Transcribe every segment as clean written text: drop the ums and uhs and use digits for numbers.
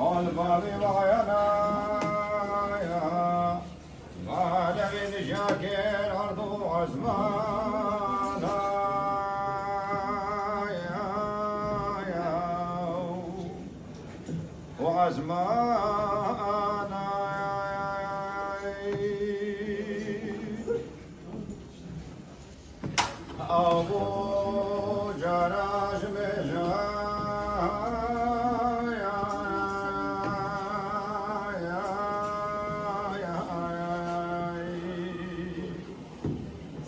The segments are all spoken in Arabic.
البابي وعينا ما نبي شاكر أرض وعزمان وعزمان أبو جراش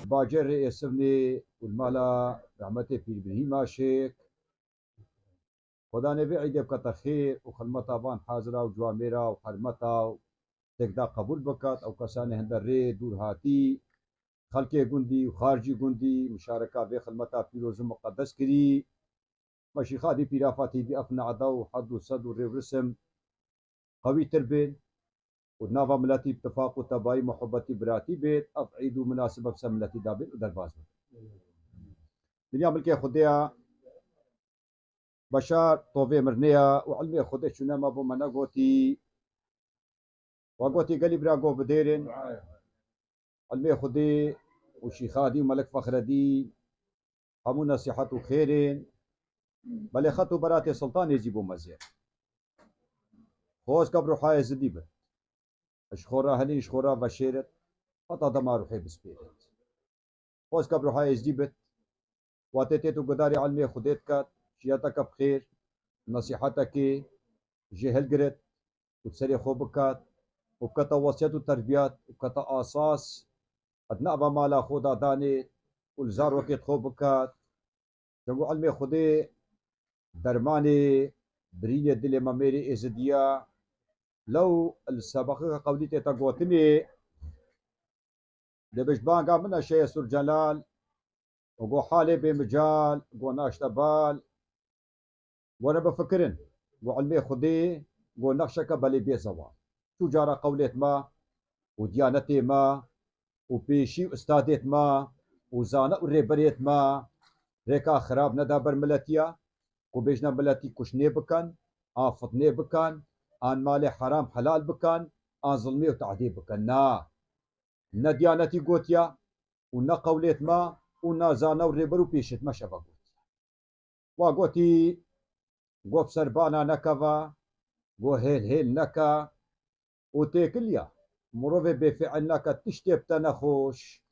باجر اسمني والمالا رحمتي في ابراهيم شيك خدا نبي عيد بكتا خير وخدمتا بان حاضرة وجواميرا وحرمتا تقدا قبول بكت او كساني هندر ري دور هاتي خلقي قندي وخارجي قندي مشاركة في خدمتا فيروز مقدس كري مشيخا دي بيرافاتي دي افنا عدو حد وصد ورسم قوي تربين ونافا ملاتي اتفاق وتباي محبتي براتي بيت افعيد مناسبة بسملتي دابل ودرباز دنيا ملكي خديا بشار طوفي مرنيا وعلمي خدي شنو ما بو منا قوتي وقوتي قالي براقو بديرن علمي خدي وشيخادي وملك فخر دي همو نصيحة وخيرين بل خطو براتي سلطان يجيبو مزير خوز قبرو حايز ديبت اشخورا هلين اشخورا بشيرت حتى دما روحي بسبيرت خوز قبرو حايز ديبت واتيتو قداري علمي خديت كات شياتك بخير نصيحتك جهل قرت وتسري خوبكات وبكتا وصيات وتربيات وبكتا اساس ادنا مالا خودا داني والزار وقت خوبكات جنبو علمي خدي درماني بريني دل ماميري ازديا لو السابقة قوليتي تقوتني دبش بانقا من الشيء سر جلال وقو حالي بمجال قو ناشتبال وانا بفكرن وعلمي خدي قو نقشك بلي بي زوال شو جارة قولت ما وديانتي ما وبيشي استادت ما وزانا وريبريت ما ريكا خراب ندابر ملتيا وبيجنا ملتي كشني بكن آفتني بكن آن مالي حرام حلال بكن آن ظلمي وتعذيب بكن نا ديانتي قوتيا ونا قولت ما ونا زانا وريبر وبيشت ما شبه قوتيا وقوتي قو بسربانا نكفا قو هيل نكا وتيكليا مروفي بفعل نكا تشتي بتنخوش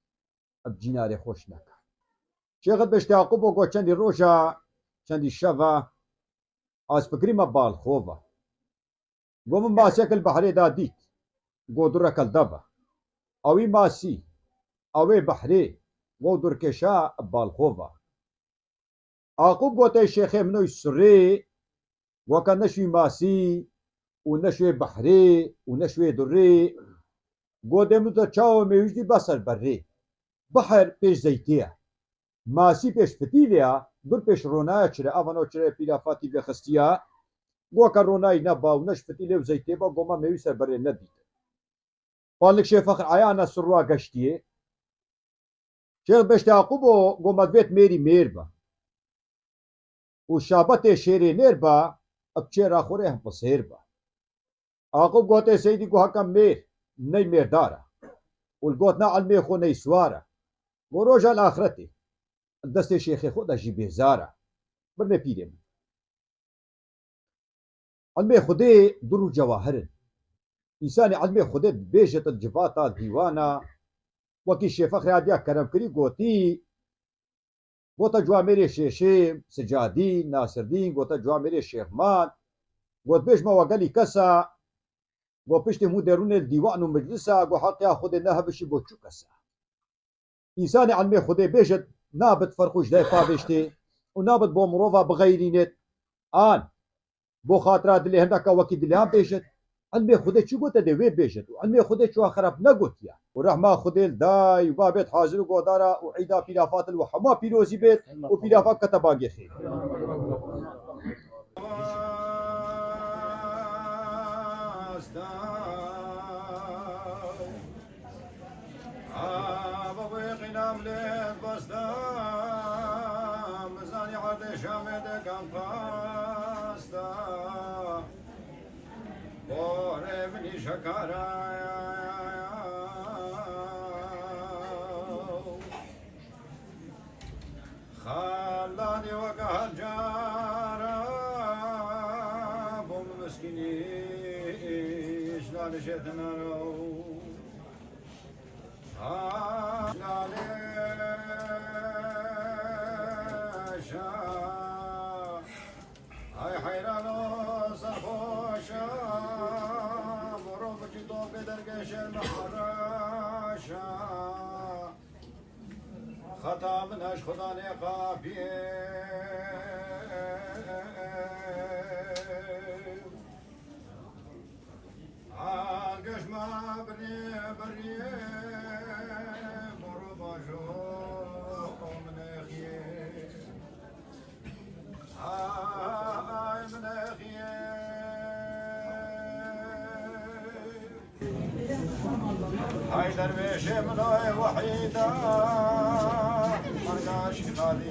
بجناري خوش نكا شيخت باش تعقبو قو چندي روشا چندي شفا از فكري ما بالخوفا قو من ماسك البحري دا ديت قو درك الدفا اوي ماسي اوي بحري قو دركشا بالخوفا عقوب قوتي الشيخي منو يسري وكان نشوي ماسي ونشوي بحري ونشوي دري قو دمو تشاو ميوجدي بصر بري بحر بيش زيتيه ماسي بيش فتيليا در بيش رونايا چري افانو چري بيلافاتي بخستيا قو كان روناي نبا ونش فتيليا وزيتيه با قو ما ميوي سر بري نديت قالك شيخ فخر عيانا سروا قشتيه شيخ بيش تعقوبو قو مدبيت ميري ميربا وشابت شيري نيربا ابچيرا خوري هم بصيربا عقوب قوتي سيدي قو حكم مير ني مير دارا والقوتنا على المير خو ني سوارا وروجا الاخرتي دست شيخي خود اجي بهزارا برني بيرم علمي خدي درو جواهر انسان علمي خدي بيجت الجفاتا ديوانا وكي الشيخ فخر عاديا كرم كري قوتي قوتا جواميري شيشيم سجادين ناصر الدين قوتا جواميري شيخ مان قوت بيش ما وقالي كسا قو بيشتي مديرون الديوان ومجلسا قو حقيا خدي نهبشي بوچو كسا انسان علمي خدي بيجت نابت فرقوش داي فابشتي ونابت بو مروفا بغيرينت آن بو خاطرات اللي هندك وكي دليان بيجت علمي خدي شو قلت دي وي بيجت وعلمي خدي شو خراب نقلت يا ورحمة خدي داي وبابت حاضر وقدارا وعيدا بيلافات الوحما بيروزي بيت وبيلافات كتباقي خير باره منی شکارا خالانی و گهجارا بوم مسکینیش نالشت نارو نالشا ای حیرانو سرخوشا مرو بچی تو بدرگش المحراشا خطا منش خدا نقابیه آگش ما بریه برو باشو منخیه آی منخیه های درویش منوی وحیدا مرگاش خالی